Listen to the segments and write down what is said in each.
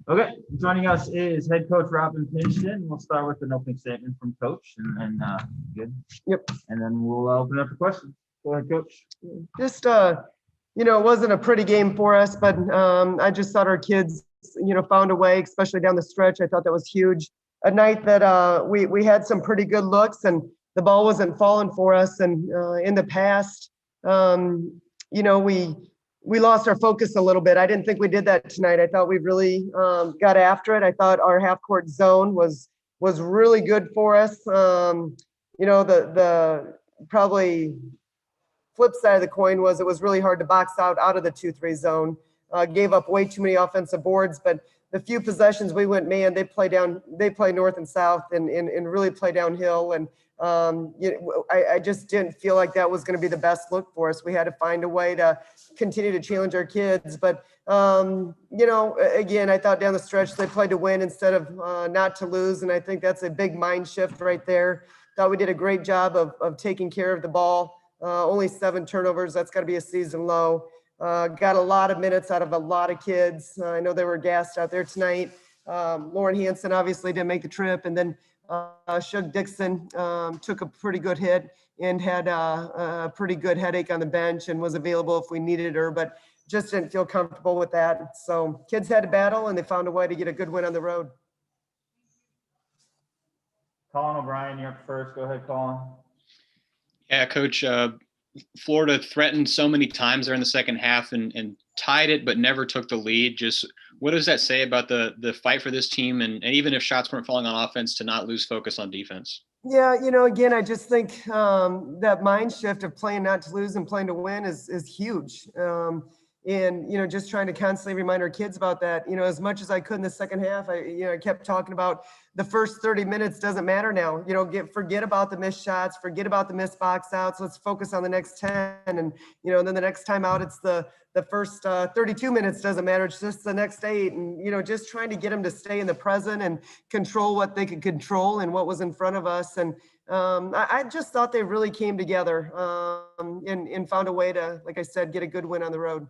Okay, joining us is head coach Robin Pingeton. We'll start with an opening statement from coach and good. Yep. And then we'll open up for questions. Go ahead, coach. Just, it wasn't a pretty game for us, but I just thought our kids, found a way, especially down the stretch. I thought that was huge. A night that we had some pretty good looks and the ball wasn't falling for us. And in the past, we lost our focus a little bit. I didn't think we did that tonight. I thought we really got after it. I thought our half court zone was really good for us. The probably flip side of the coin was it was really hard to box out of the 2-3 zone. Gave up way too many offensive boards, but the few possessions we went man, they play north and south and really play downhill. And I just didn't feel like that was going to be the best look for us. We had to find a way to continue to challenge our kids. But again, I thought down the stretch they played to win instead of not to lose, and I think that's a big mind shift right there. Thought we did a great job of taking care of the ball. Only 7 turnovers. That's got to be a season low. Got a lot of minutes out of a lot of kids. I know they were gassed out there tonight. Lauren Hansen obviously didn't make the trip. And then Shug Dixon took a pretty good hit and had a pretty good headache on the bench and was available if we needed her, but just didn't feel comfortable with that. So kids had to battle and they found a way to get a good win on the road. Colin O'Brien, you're up first. Go ahead, Colin. Yeah, Coach, Florida threatened so many times there in the second half and tied it, but never took the lead. Just what does that say about the fight for this team? And even if shots weren't falling on offense, to not lose focus on defense? Yeah, again, I just think that mind shift of playing not to lose and playing to win is huge. And, just trying to constantly remind our kids about that, as much as I could in the second half, I kept talking about the first 30 minutes doesn't matter now, forget about the missed shots, forget about the missed box outs. Let's focus on the next 10. And, then the next time out, it's the first 32 minutes doesn't matter. It's just the next 8. And, just trying to get them to stay in the present and control what they could control and what was in front of us. And I just thought they really came together and found a way to, like I said, get a good win on the road.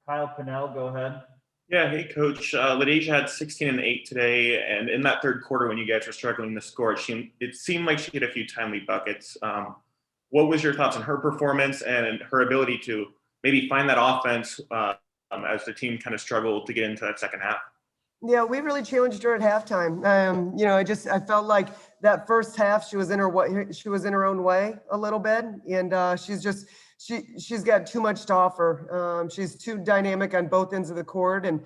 Kyle Pinnell, go ahead. Yeah, hey, Coach. LaDeja had 16 and 8 today, and in that third quarter when you guys were struggling to score, it seemed like she hit a few timely buckets. What was your thoughts on her performance and her ability to maybe find that offense as the team kind of struggled to get into that second half? Yeah, we really challenged her at halftime. I felt like that first half she was in her own way a little bit, and she's got too much to offer. She's too dynamic on both ends of the court, and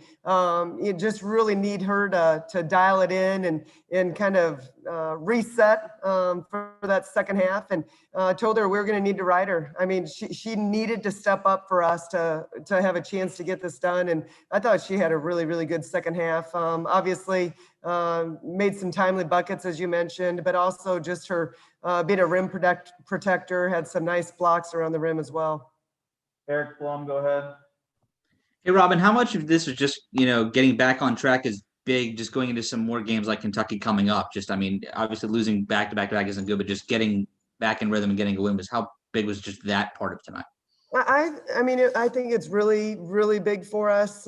you just really need her to dial it in and kind of reset for that second half. And told her we were going to need to ride her. I mean, she needed to step up for us to have a chance to get this done. And I thought she had a really, really good second half. Obviously, made some timely buckets, as you mentioned, but also just her being a rim protector, had some nice blocks around the rim as well. Eric Blum, go ahead. Hey, Robin, how much of this is just, getting back on track is big, just going into some more games like Kentucky coming up? Obviously losing back-to-back isn't good, but just getting back in rhythm and getting a win how big was just that part of tonight? I think it's really, really big for us.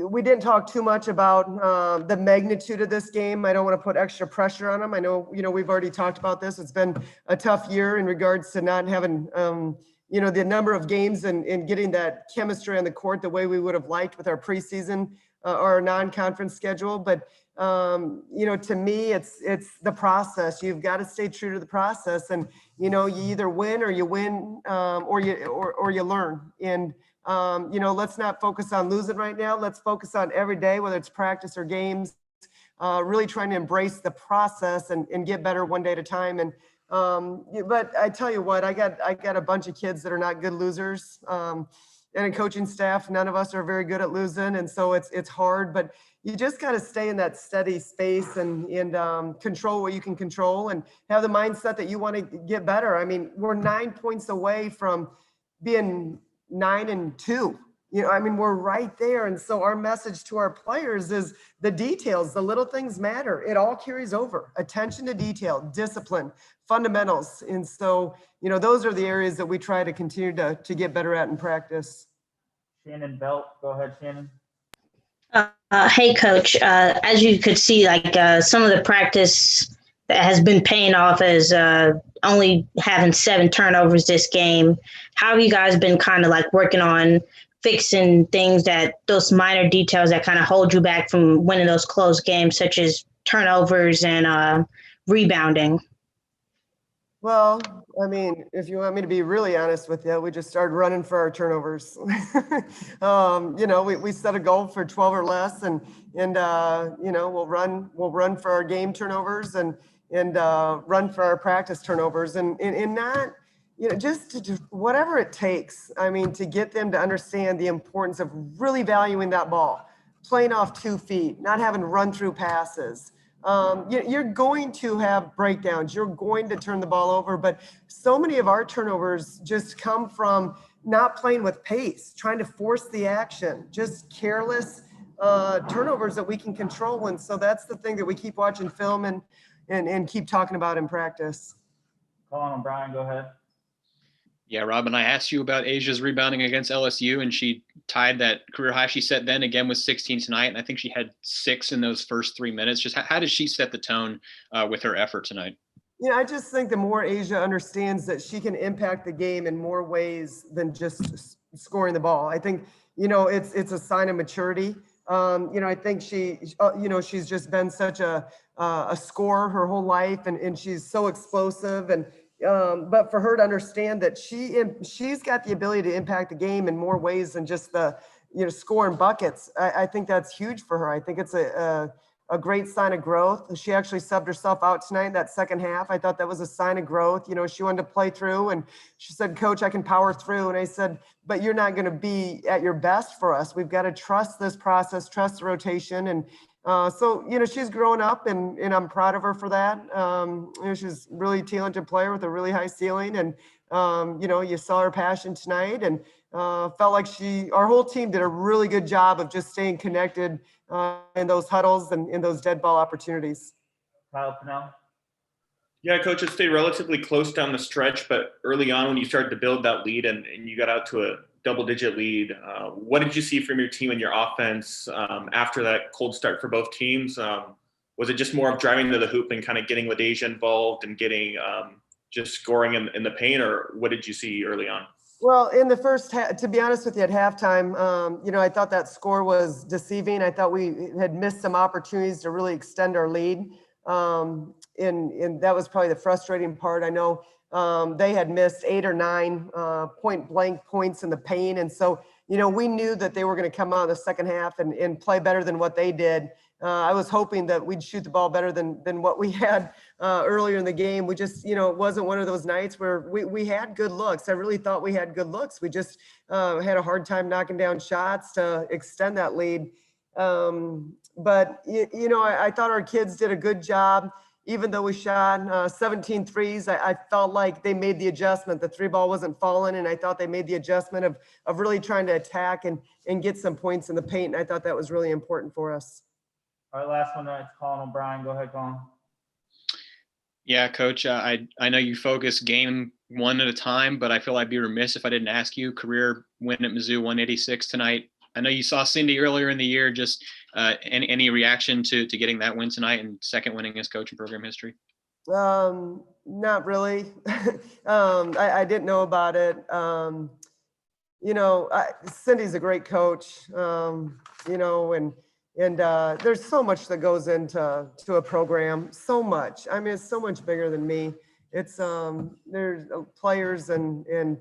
We didn't talk too much about the magnitude of this game. I don't want to put extra pressure on them. I know, we've already talked about this. It's been a tough year in regards to not having, the number of games and getting that chemistry on the court the way we would have liked with our preseason or our non-conference schedule. But, to me, it's the process. You've got to stay true to the process. And, you either win or you win or you learn. And, let's not focus on losing right now. Let's focus on every day, whether it's practice or games, really trying to embrace the process and get better one day at a time. And, but I tell you what, I got a bunch of kids that are not good losers. And a coaching staff, none of us are very good at losing. And so it's hard, but you just got to stay in that steady space and control what you can control and have the mindset that you want to get better. I mean, we're 9 points away from being 9-2. We're right there. And so our message to our players is the details, the little things matter. It all carries over. Attention to detail, discipline, fundamentals. And so, those are the areas that we try to continue to get better at in practice. Shannon Belt, go ahead, Shannon. Hey, Coach. As you could see, some of the practice that has been paying off as only having 7 turnovers this game. How have you guys been kind of like working on fixing things those minor details that kind of hold you back from winning those close games, such as turnovers and rebounding? Well, I mean, if you want me to be really honest with you, we just started running for our turnovers. We set a goal for 12 or less, and we'll run for our game turnovers and run for our practice turnovers, and not, just whatever it takes. I mean, to get them to understand the importance of really valuing that ball, playing off 2 feet, not having run through passes. You're going to have breakdowns. You're going to turn the ball over, but so many of our turnovers just come from not playing with pace, trying to force the action, just careless turnovers that we can control. And so that's the thing that we keep watching film and keep talking about in practice. Colin O'Brien, go ahead. Yeah, Robin, I asked you about Asia's rebounding against LSU, and she tied that career high she set then again with 16 tonight. And I think she had 6 in those first 3 minutes. Just how did she set the tone with her effort tonight? I just think the more Asia understands that she can impact the game in more ways than just scoring the ball. I think, it's a sign of maturity. I think she's just been such a scorer her whole life, and she's so explosive. And but for her to understand that she's got the ability to impact the game in more ways than just the scoring buckets, I think that's huge for her. I think it's a great sign of growth. She actually subbed herself out tonight in that second half. I thought that was a sign of growth. She wanted to play through, and she said, "Coach, I can power through." And I said, "But you're not going to be at your best for us. We've got to trust this process, trust the rotation." And so, she's grown up, and I'm proud of her for that. She's a really talented player with a really high ceiling. And, you saw her passion tonight, and felt like our whole team did a really good job of just staying connected in those huddles and in those dead ball opportunities. Kyle Pennell. Yeah, Coach, it stayed relatively close down the stretch, but early on when you started to build that lead and you got out to a double-digit lead, what did you see from your team and your offense after that cold start for both teams? Was it just more of driving to the hoop and kind of getting LaDeja involved and getting just scoring in the paint, or what did you see early on? Well, in the first half, to be honest with you, at halftime, I thought that score was deceiving. I thought we had missed some opportunities to really extend our lead. And that was probably the frustrating part. I know they had missed 8 or 9 point blank points in the paint. And so, we knew that they were going to come out in the second half and play better than what they did. I was hoping that we'd shoot the ball better than what we had earlier in the game. We just, it wasn't one of those nights where we had good looks. I really thought we had good looks. We just had a hard time knocking down shots to extend that lead. But, I thought our kids did a good job. Even though we shot 17 threes, I felt like they made the adjustment. The 3-ball wasn't falling, and I thought they made the adjustment of really trying to attack and get some points in the paint. And I thought that was really important for us. All right, last one, it's Colin O'Brien. Go ahead, Colin. Yeah, Coach, I know you focus game one at a time, but I feel I'd be remiss if I didn't ask you. Career win at Mizzou, 186 tonight. I know you saw Cindy earlier in the year. Just any reaction to getting that win tonight and second winningest coach in program history? Not really. I didn't know about it. Cindy's a great coach, and there's so much that goes into a program. So much. I mean, it's so much bigger than me. It's there's players and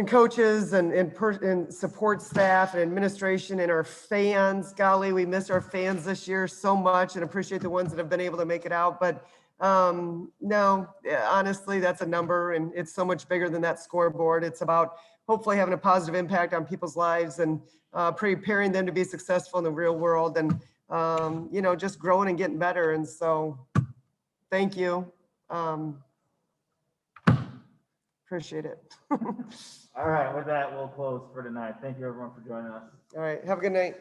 coaches and support staff and administration and our fans. Golly, we miss our fans this year so much and appreciate the ones that have been able to make it out. But no, honestly, that's a number, and it's so much bigger than that scoreboard. It's about hopefully having a positive impact on people's lives and preparing them to be successful in the real world, and just growing and getting better. And so thank you. Appreciate it. All right, with that, we'll close for tonight. Thank you, everyone, for joining us. All right, have a good night.